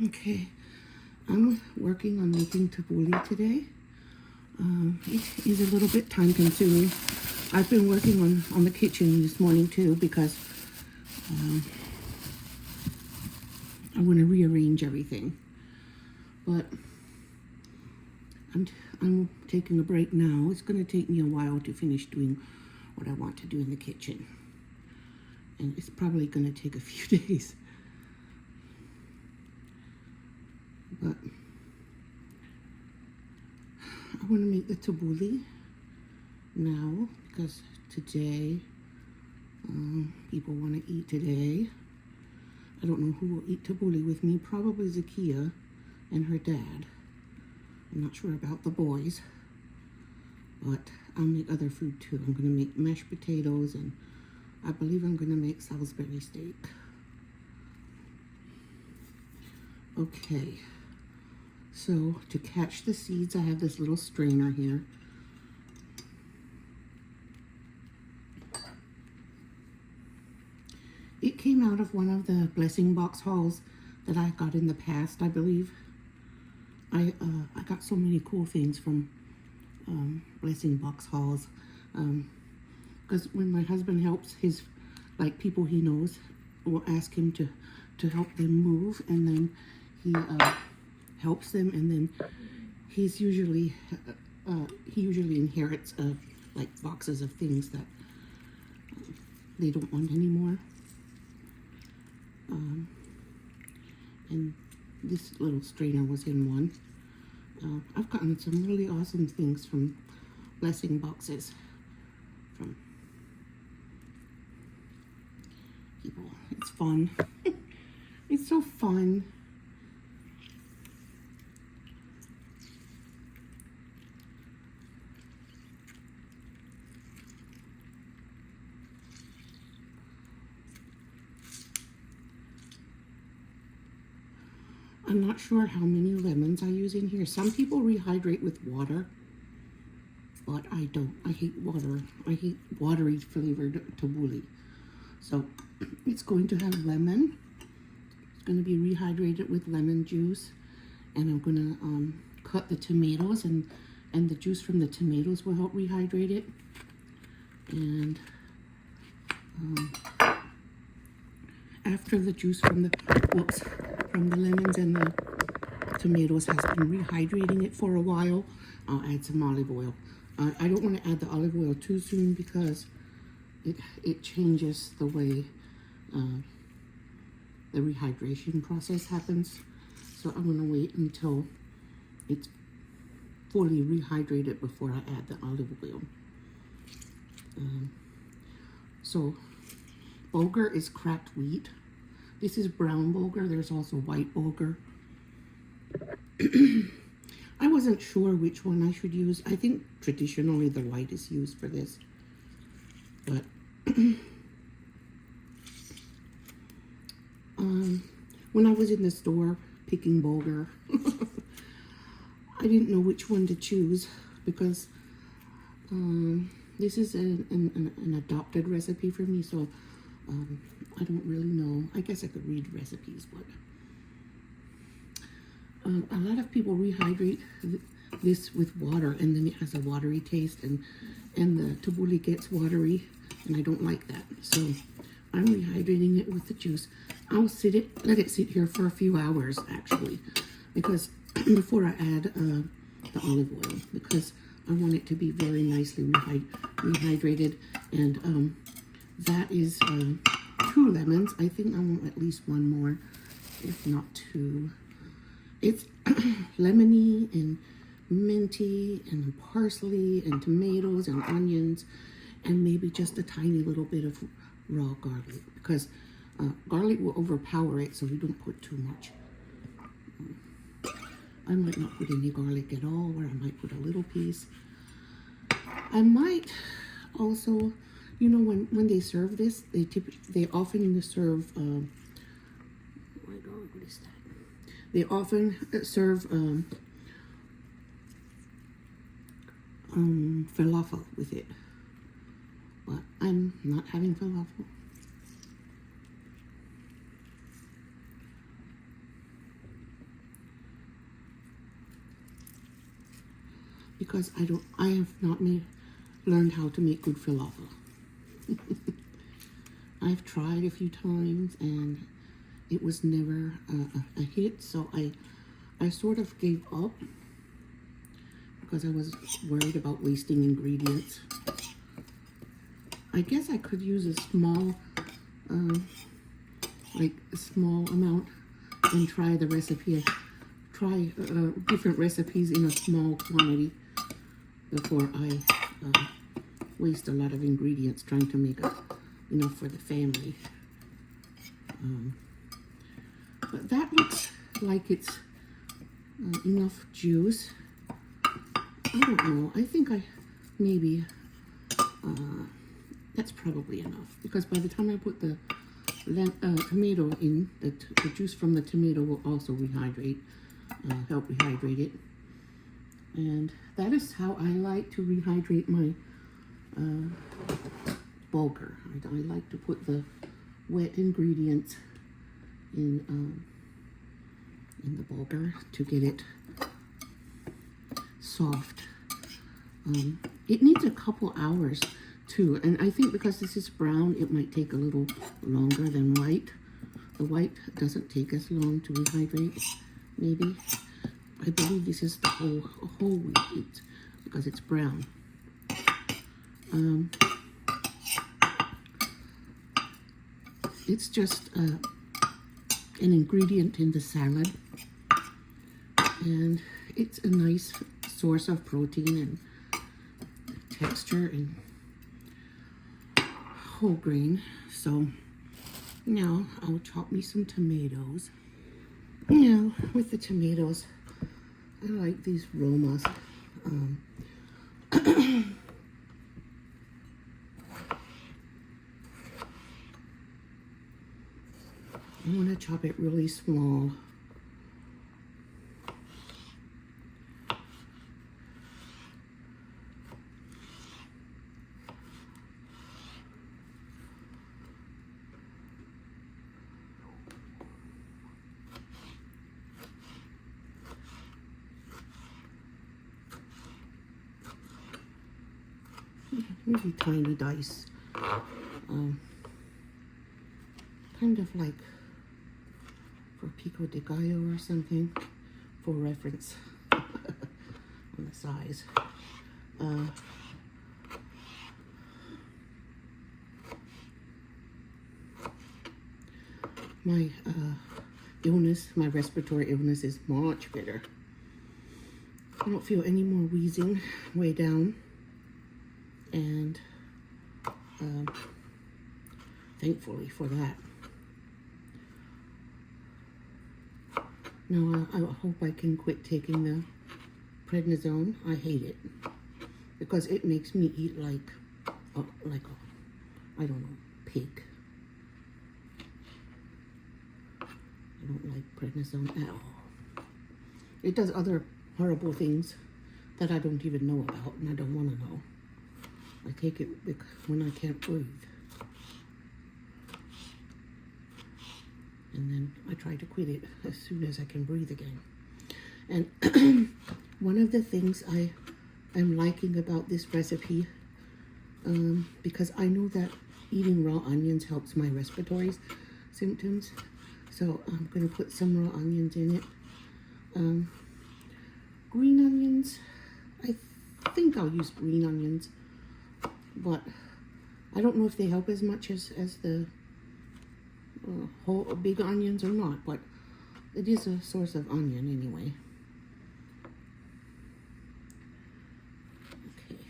Okay, I'm working on making tabouli today. It is a little bit time consuming. I've been working on the kitchen this morning too because I want to rearrange everything. But I'm taking a break now. It's going to take me a while to finish doing what I want to do in the kitchen. And it's probably going to take a few days. But I want to make the tabouli now because today, people want to eat today. I don't know who will eat tabouli with me. Probably Zakia and her dad. I'm not sure about the boys, but I'll make other food too. I'm going to make mashed potatoes, and I believe I'm going to make Salisbury steak. Okay, so to catch the seeds, I have this little strainer here. It came out of one of the blessing box hauls that I got in the past, I believe. I got so many cool things from blessing box hauls, because when my husband helps his, like, people he knows will ask him to help them move, and then he helps them, and then he usually inherits like boxes of things that they don't want anymore. And this little strainer was in one. I've gotten some really awesome things from blessing boxes from people. It's fun. It's so fun. I'm not sure how many lemons I use in here. Some people rehydrate with water, but I don't. I hate water. I hate watery flavored tabouli. So it's going to have lemon. It's going to be rehydrated with lemon juice, and I'm going to cut the tomatoes, and the juice from the tomatoes will help rehydrate it. And after the juice from the lemons and the tomatoes has been rehydrating it for a while, I'll add some olive oil. I don't want to add the olive oil too soon because it changes the way the rehydration process happens. So I'm going to wait until it's fully rehydrated before I add the olive oil. So bulgur is cracked wheat. This is brown bulgur. There's also white bulgur. I wasn't sure which one I should use. I think traditionally the white is used for this. But when I was in the store picking bulgur, I didn't know which one to choose because this is an adopted recipe for me, so I don't really know. I guess I could read recipes, but a lot of people rehydrate this with water, and then it has a watery taste, and the tabouli gets watery, and I don't like that. So I'm rehydrating it with the juice. I'll let it sit here for a few hours actually, because before I add the olive oil, because I want it to be very nicely rehydrated, and that is 2 lemons. I think I want at least one more, if not 2. It's lemony and minty and parsley and tomatoes and onions, and maybe just a tiny little bit of raw garlic, because garlic will overpower it, so we don't put too much. I might not put any garlic at all, or I might put a little piece. I might also, you know, when they serve this, they often serve, oh my God, what is that? They often serve falafel with it, but I'm not having falafel. because I have not learned how to make good falafel. I've tried a few times and it was never a hit, so I sort of gave up because I was worried about wasting ingredients. I guess I could use a small, like a small amount and try the recipe. Try different recipes in a small quantity before I waste a lot of ingredients trying to make enough for the family. But that looks like it's enough juice. I don't know. I think maybe that's probably enough, because by the time I put the tomato in, the juice from the tomato will also rehydrate, help rehydrate it. And that is how I like to rehydrate my bulgur. I like to put the wet ingredients in the bulgur to get it soft. It needs a couple hours too, and I think because this is brown, it might take a little longer than white. The white doesn't take as long to rehydrate, maybe. I believe this is the whole wheat because it's brown. It's just an ingredient in the salad, and it's a nice source of protein and texture and whole grain. So now I'll chop me some tomatoes. With the tomatoes, I like these Romas. I want to chop it really small. Really tiny dice. Kind of like for pico de gallo or something, for reference on the size. My illness, my respiratory illness is much better. I don't feel any more wheezing way down, and thankfully for that. Now I hope I can quit taking the prednisone. I hate it because it makes me eat like a I don't know, pig. I don't like prednisone at all. It does other horrible things that I don't even know about, and I don't want to know. I take it when I can't breathe. And then I try to quit it as soon as I can breathe again. And one of the things I am liking about this recipe, because I know that eating raw onions helps my respiratory symptoms, so I'm going to put some raw onions in it. Green onions, I think I'll use green onions, but I don't know if they help as much as the whole big onions or not, but it is a source of onion anyway. Okay.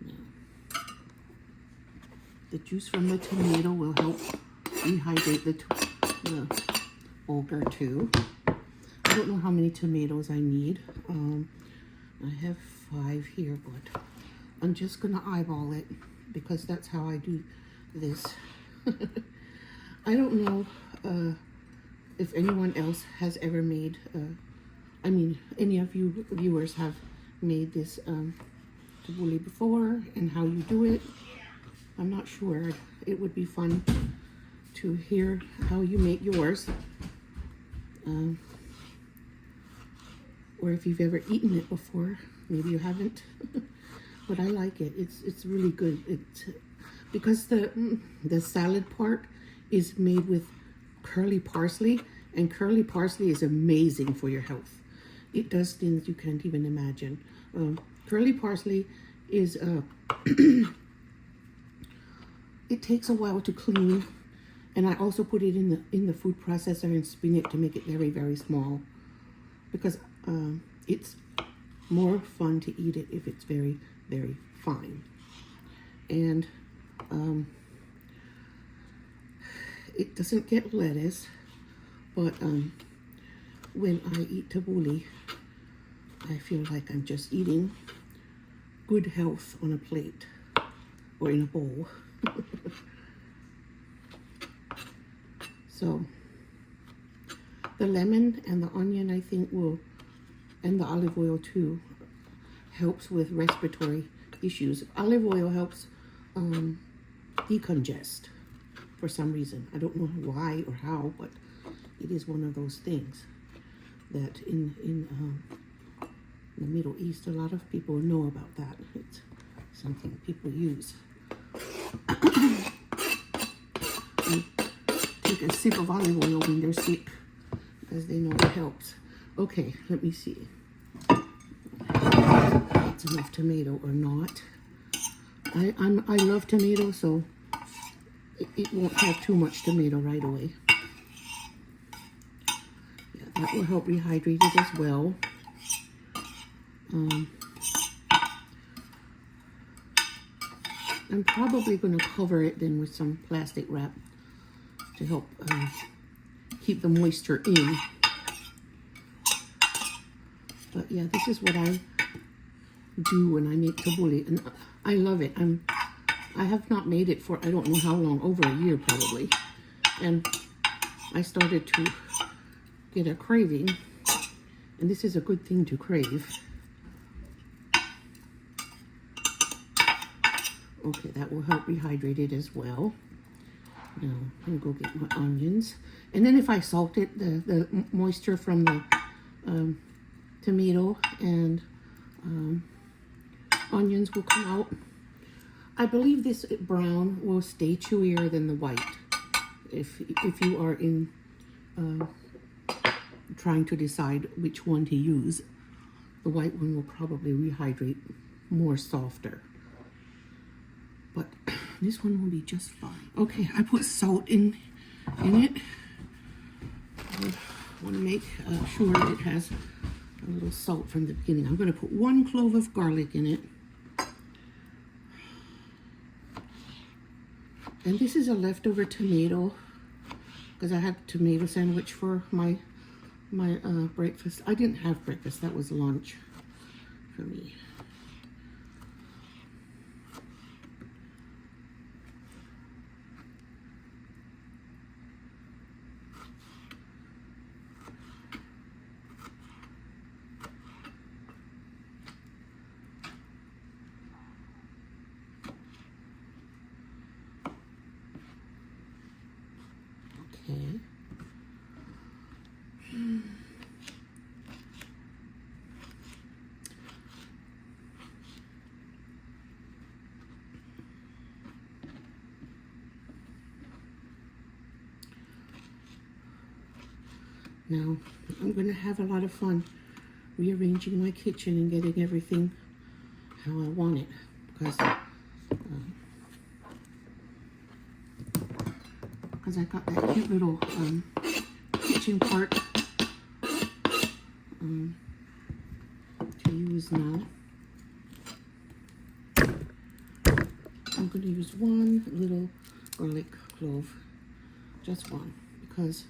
Now, the juice from the tomato will help rehydrate the bulgur too. I don't know how many tomatoes I need. I have 5 here, but I'm just gonna eyeball it because that's how I do this. I don't know if anyone else has ever made, any of you viewers have made this tabouli before and how you do it. I'm not sure. It would be fun to hear how you make yours. Or if you've ever eaten it before, maybe you haven't, but I like it. It's really good. It's because the salad part is made with curly parsley, and curly parsley is amazing for your health. It does things you can't even imagine. Curly parsley is it takes a while to clean, and I also put it in the food processor and spin it to make it very, very small, because it's more fun to eat it if it's very, very fine. And it doesn't get lettuce, but when I eat tabouli, I feel like I'm just eating good health on a plate or in a bowl. So the lemon and the onion, I think, and the olive oil too, helps with respiratory issues. Olive oil helps decongest for some reason. I don't know why or how, but it is one of those things that in the Middle East, a lot of people know about that. It's something people use. They take a sip of olive oil when they're sick, because they know it helps. Okay, let me see. That's enough tomato or not. I love tomato, so it won't have too much tomato right away. Yeah, that will help rehydrate it as well. I'm probably going to cover it then with some plastic wrap to help keep the moisture in. But yeah, this is what I do when I make tabouli, and I love it. I have not made it for I don't know how long, over a year probably, and I started to get a craving, and this is a good thing to crave. Okay, that will help rehydrate it as well. Now, I'm going to go get my onions. And then if I salt it, the moisture from the tomato and onions will come out. I believe this brown will stay chewier than the white. If you are in trying to decide which one to use, the white one will probably rehydrate more softer. But this one will be just fine. Okay, I put salt in it. I want to make sure that it has a little salt from the beginning. I'm going to put 1 clove of garlic in it. And this is a leftover tomato, because I had a tomato sandwich for my breakfast. I didn't have breakfast, that was lunch for me. Okay. Now, I'm going to have a lot of fun rearranging my kitchen and getting everything how I want it, because I got that cute little kitchen part to use now. I'm going to use 1 little garlic clove, just 1, because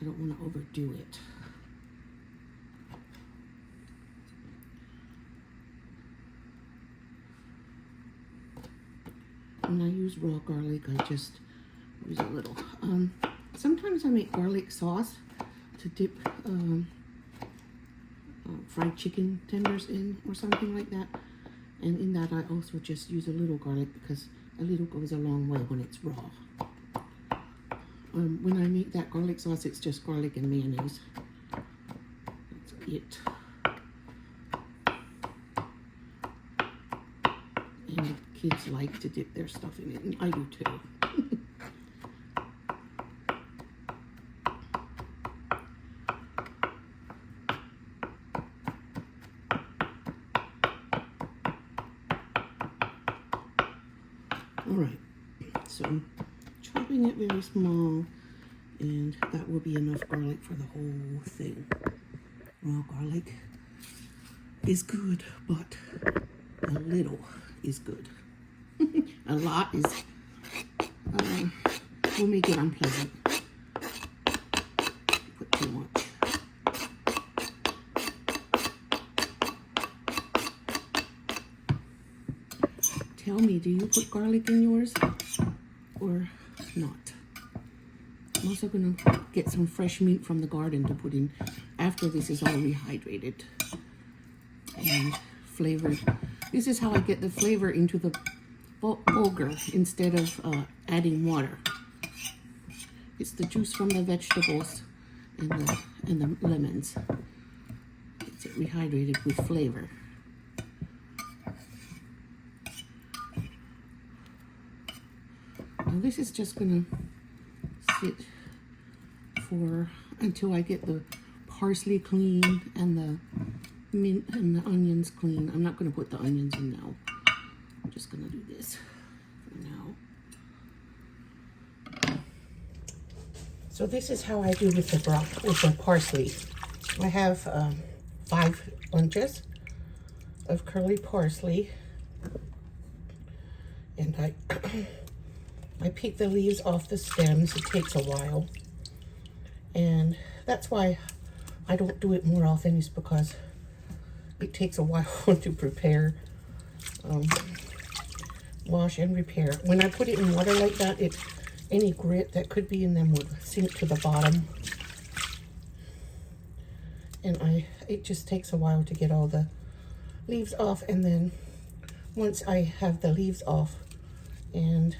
I don't want to overdo it. When I use raw garlic, I just use a little. Sometimes I make garlic sauce to dip fried chicken tenders in or something like that. And in that I also just use a little garlic, because a little goes a long way when it's raw. When I make that garlic sauce, it's just garlic and mayonnaise. That's it. And the kids like to dip their stuff in it, and I do too. Alright, so I'm chopping it very small, and that will be enough garlic for the whole thing. Well, garlic is good, but a little is good. A lot is will make it unpleasant. Put too much. Tell me, do you put garlic in yours or not? I'm also gonna get some fresh meat from the garden to put in after this is all rehydrated and flavored. This is how I get the flavor into the bulgur instead of adding water. It's the juice from the vegetables and the lemons. It's rehydrated with flavor. Now this is just gonna sit for until I get the parsley clean and the mint and the onions clean. I'm not gonna put the onions in now. I'm just gonna do this for now. So this is how I do with the parsley. I have 5 bunches of curly parsley, and I pick the leaves off the stems. It takes a while, and that's why I don't do it more often, is because it takes a while to prepare, wash and repair. When I put it in water like that, any grit that could be in them would sink to the bottom, and it just takes a while to get all the leaves off. And then once I have the leaves off and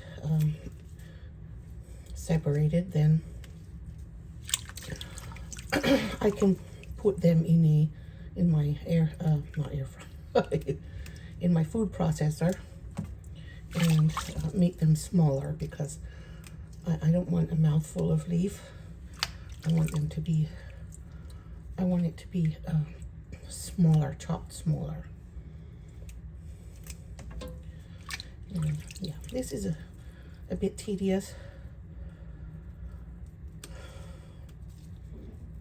separated, then I can put them in my in my food processor and make them smaller, because I don't want a mouthful of leaf. I want it to be smaller, chopped smaller. And yeah, this is a bit tedious,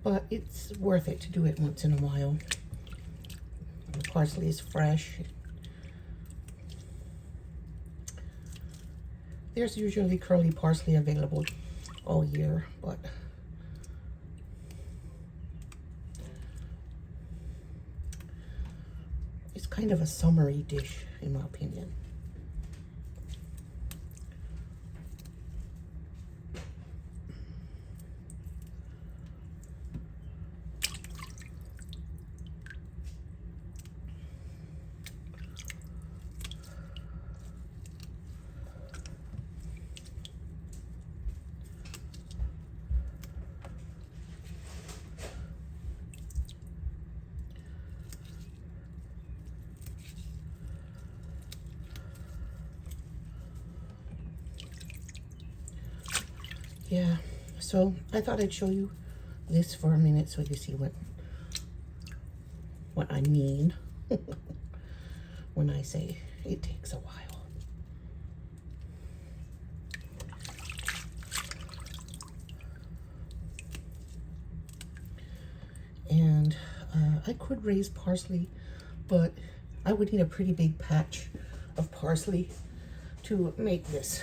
but it's worth it to do it once in a while. The parsley is fresh. There's usually curly parsley available all year, but it's kind of a summery dish, in my opinion. Yeah, so I thought I'd show you this for a minute so you see what I mean when I say it takes a while. And I could raise parsley, but I would need a pretty big patch of parsley to make this.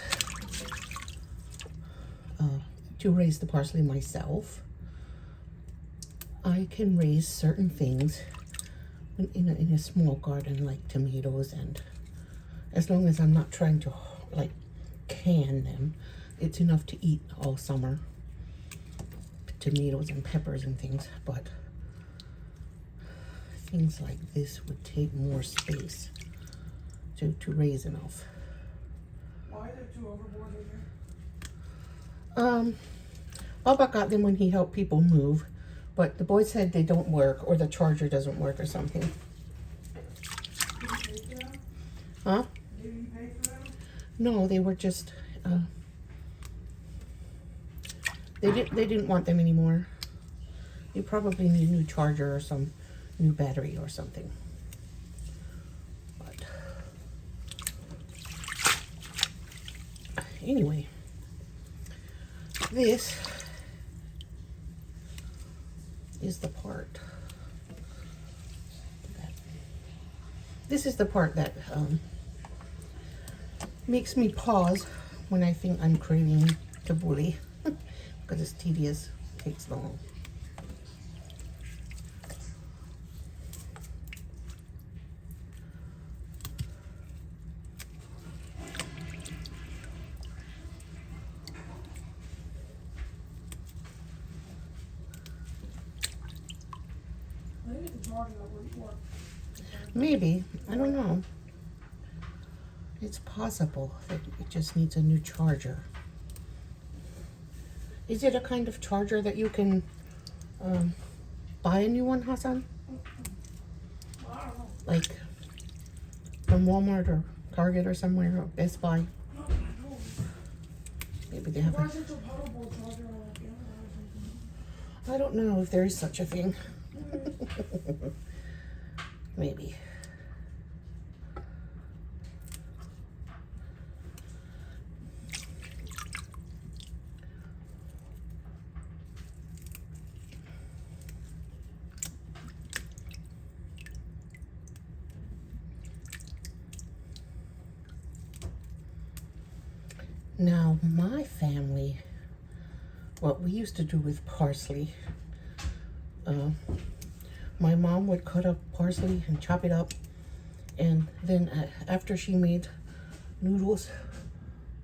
To raise the parsley myself. I can raise certain things in a small garden, like tomatoes, and as long as I'm not trying to like can them, it's enough to eat all summer. Tomatoes and peppers and things, but things like this would take more space to raise enough. Why are there 2 overboard in there? Baba got them when he helped people move, but the boy said they don't work, or the charger doesn't work or something. Did you take it out? Huh? Did you No, they were just, they didn't want them anymore. You probably need a new charger or some new battery or something. But anyway, this is the part that makes me pause when I think I'm craving tabouli because it's tedious, takes long. I think the charger that wouldn't work. Maybe, I don't know. It's possible that it just needs a new charger. Is it a kind of charger that you can buy a new one, Hassan? I don't know. Like from Walmart or Target or somewhere, or Best Buy? Not that I know. Maybe they have Why a, is it a paddleboard charger like the other one or something? I don't know if there is such a thing. Maybe. Now, my family, what we used to do with parsley, my mom would cut up parsley and chop it up, and then after she made noodles,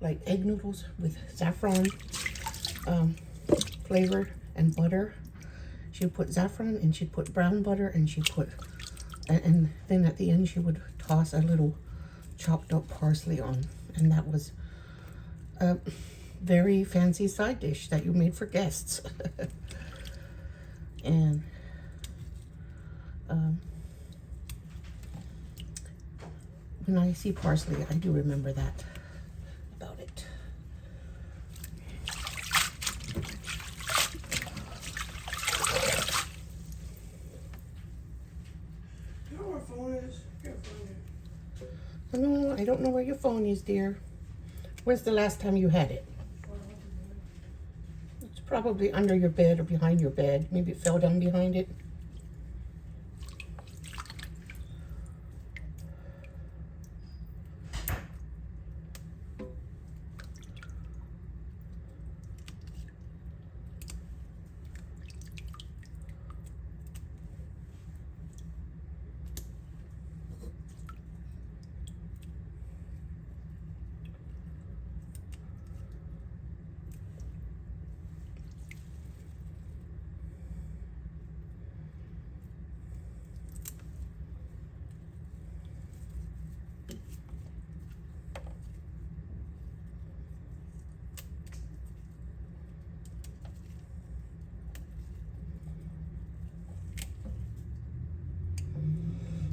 like egg noodles with saffron flavor and butter, she'd put saffron and she'd put brown butter and she'd put, and then at the end she would toss a little chopped up parsley on, and that was a very fancy side dish that you made for guests. And when I see parsley, I do remember that about it. You know where phone is? Can't find it. No, I don't know where your phone is, dear. When's the last time you had it? It's probably under your bed or behind your bed. Maybe it fell down behind it.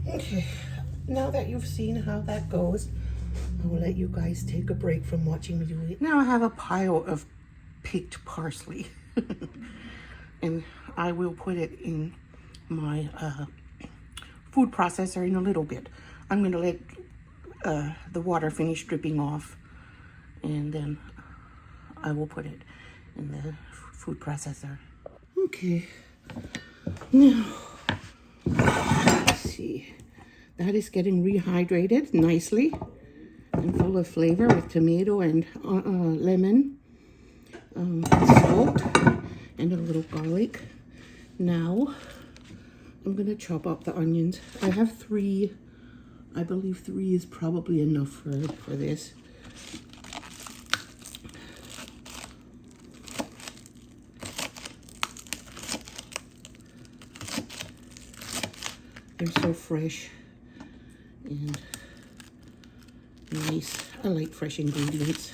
Okay, now that you've seen how that goes, I will let you guys take a break from watching me do it. Now I have a pile of picked parsley and I will put it in my food processor in a little bit. I'm going to let the water finish dripping off, and then I will put it in the food processor. Okay, now let's see. That is getting rehydrated nicely and full of flavor with tomato and lemon, salt, and a little garlic. Now I'm gonna chop up the onions. I have 3. I believe 3 is probably enough for this. They're so fresh and nice. I like fresh ingredients.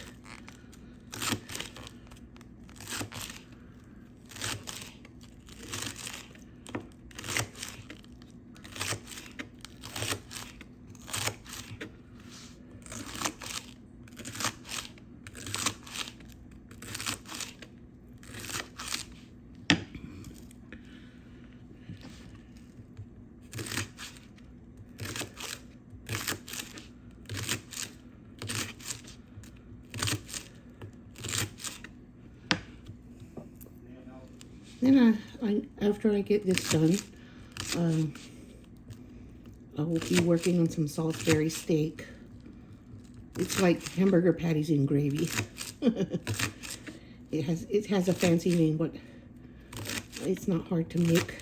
And after I get this done, I will be working on some Salisbury steak. It's like hamburger patties in gravy. It has a fancy name, but it's not hard to make.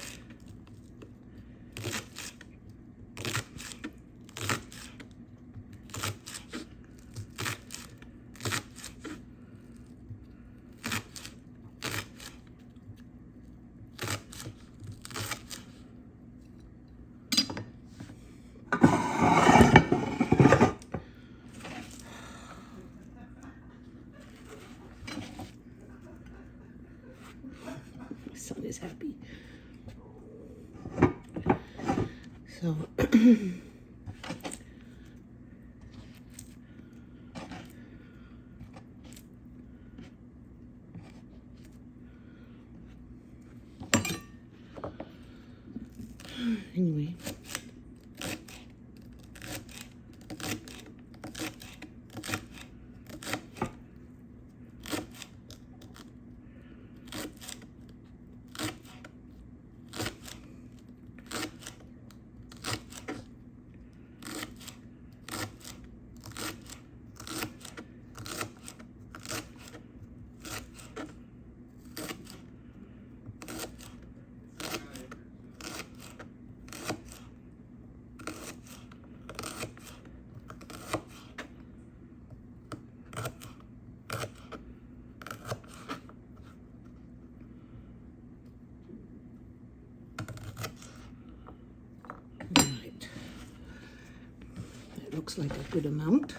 My son is happy. So anyway. Right. That looks like a good amount.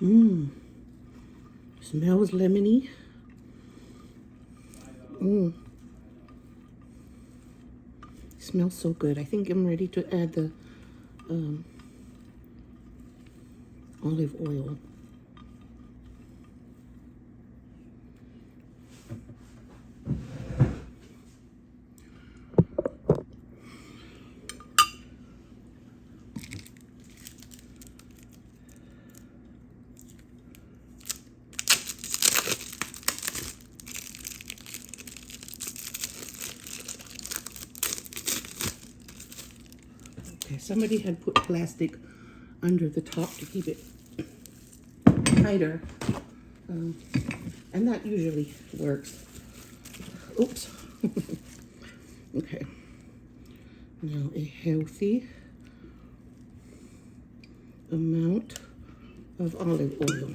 Mmm. Smells lemony. Mmm. Smells so good. I think I'm ready to add the olive oil. Okay, somebody had put plastic under the top to keep it tighter, and that usually works. Oops. Okay. Now a healthy amount of olive oil.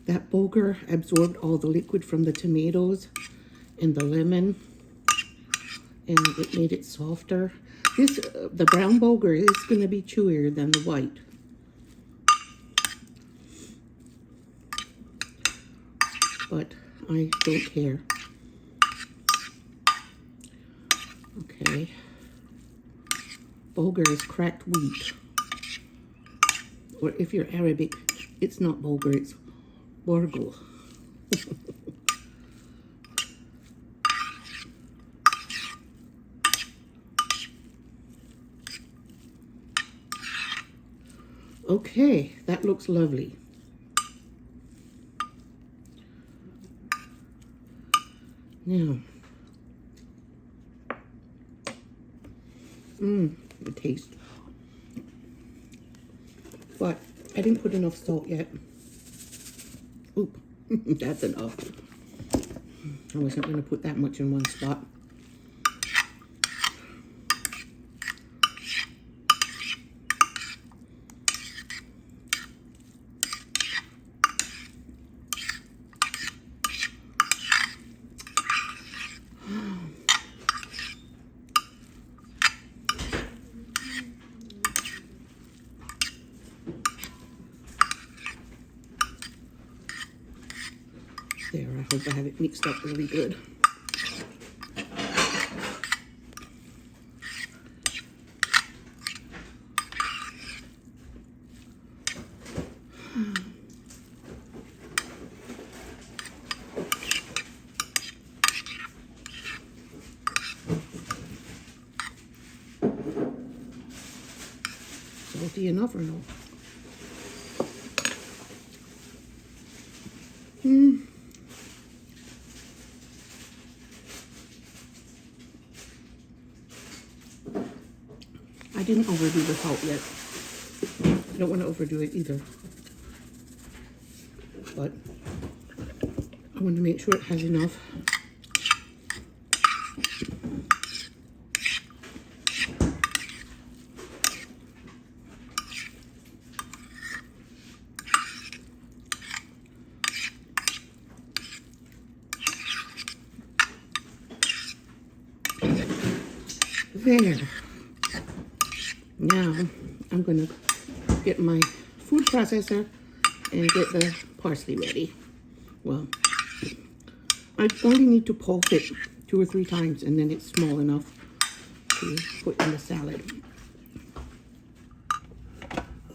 That bulgur absorbed all the liquid from the tomatoes and the lemon, and it made it softer. This, the brown bulgur is going to be chewier than the white. But I don't care. Okay. Bulgur is cracked wheat. Or if you're Arabic, it's not bulgur, it's borgul. Okay, that looks lovely. Now, the taste. But I didn't put enough salt yet. Oop, that's enough. I wasn't going to put that much in one spot. There, I hope I have it mixed up really good. Salty enough or no? I didn't overdo the salt yet. I don't want to overdo it either. But I want to make sure it has enough. There. Now I'm going to get my food processor and get the parsley ready. Well, I only need to pulse it 2 or 3 times and then it's small enough to put in the salad.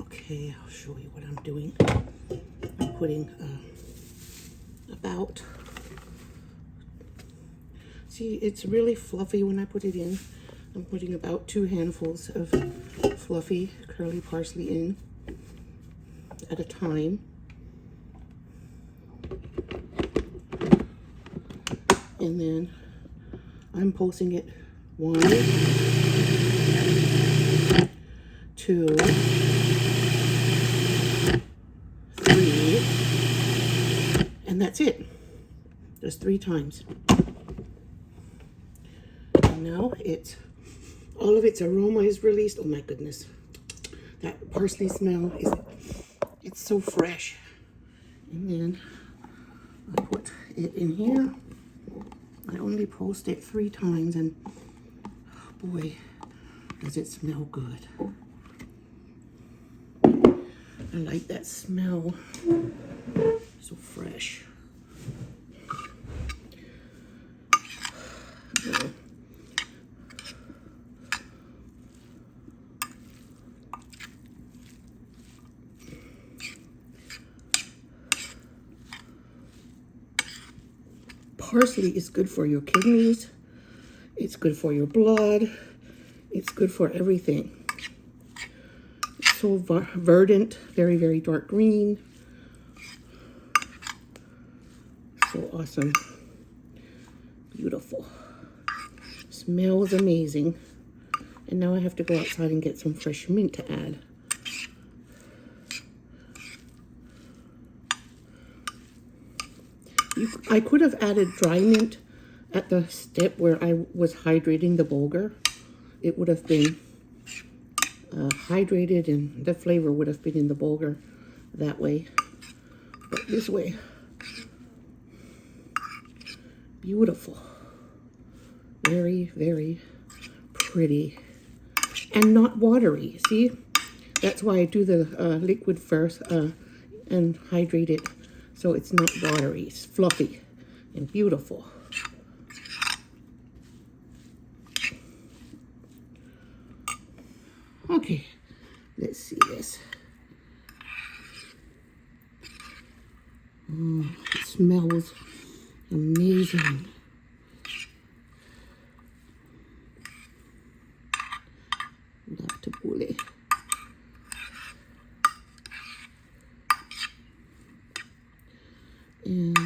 Okay, I'll show you what I'm doing. I'm putting about, see, it's really fluffy when I put it in. I'm putting about 2 handfuls of fluffy curly parsley in at a time. And then I'm pulsing it 1, 2, 3, and that's it. Just 3 times. And now all of its aroma is released. Oh my goodness. That parsley smell it's so fresh. And then I put it in here. I only pulsed it 3 times and oh boy, does it smell good. I like that smell. So fresh. Parsley is good for your kidneys. It's good for your blood. It's good for everything. It's so verdant, very, very dark green. So awesome. Beautiful. Smells amazing. And now I have to go outside and get some fresh mint to add. I could have added dry mint at the step where I was hydrating the bulgur. It would have been hydrated and the flavor would have been in the bulgur that way. But this way, beautiful. Very, very pretty. And not watery, see? That's why I do the liquid first and hydrate it. So it's not watery, it's fluffy and beautiful. Okay, let's see this. It smells amazing. Love Tabouli. And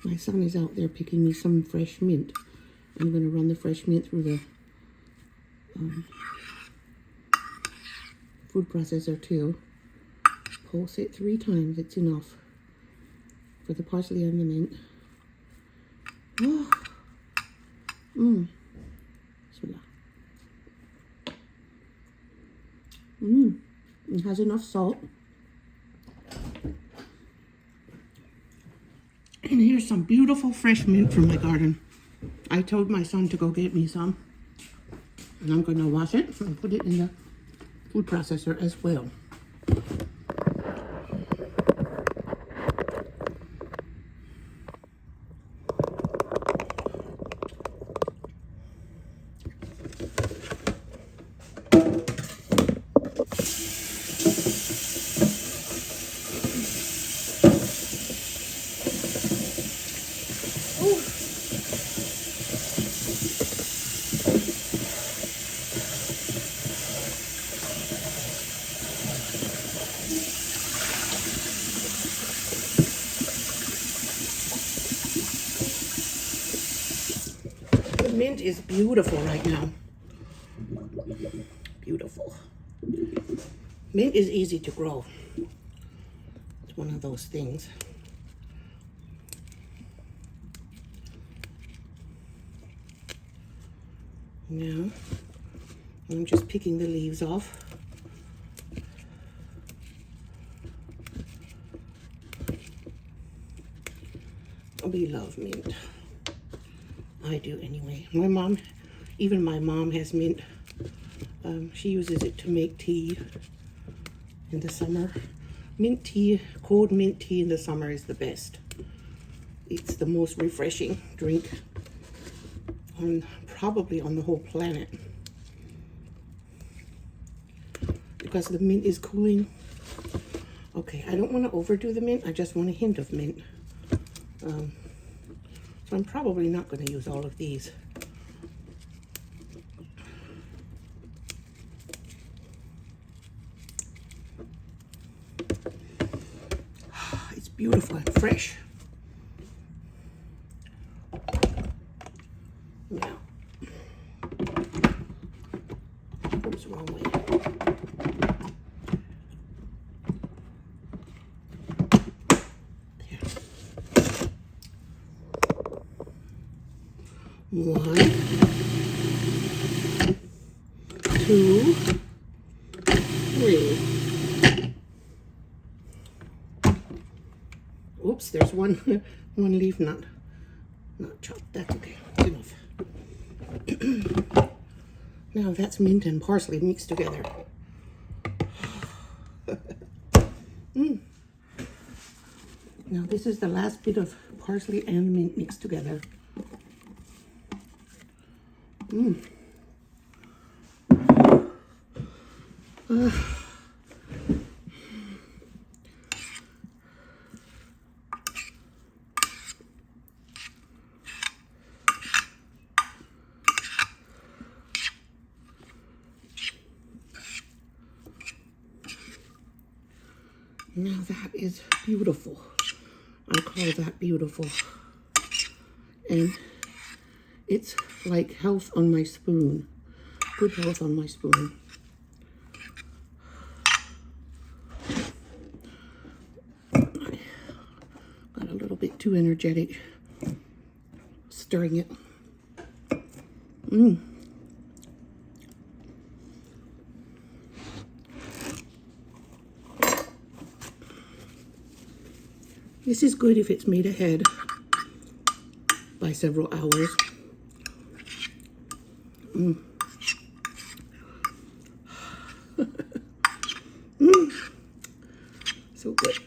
My son is out there picking me some fresh mint. I'm going to run the fresh mint through the food processor too. Pulse it 3 times. It's enough for the parsley and the mint. Oh. Bismillah. It has enough salt. And here's some beautiful fresh mint from my garden. I told my son to go get me some. And I'm going to wash it and put it in the food processor as well. The mint is beautiful right now. Beautiful. Mint is easy to grow. It's one of those things. Now, I'm just picking the leaves off. We love mint. I do anyway. My mom, even my mom has mint. She uses it to make tea in the summer. Mint tea, cold mint tea in the summer is the best. It's the most refreshing drink probably on the whole planet. Because the mint is cooling. Okay, I don't want to overdo the mint. I just want a hint of mint. So I'm probably not going to use all of these. It's beautiful and fresh. Now, oops, wrong way. There. 1, 2, 3. Oops, there's one leaf not chopped. That's okay. It's enough. Now that's mint and parsley mixed together. Now this is the last bit of parsley and mint mixed together. Now that is beautiful. I call that beautiful. And it's like health on my spoon. Good health on my spoon. I got a little bit too energetic stirring it. This is good if it's made ahead by several hours. So good.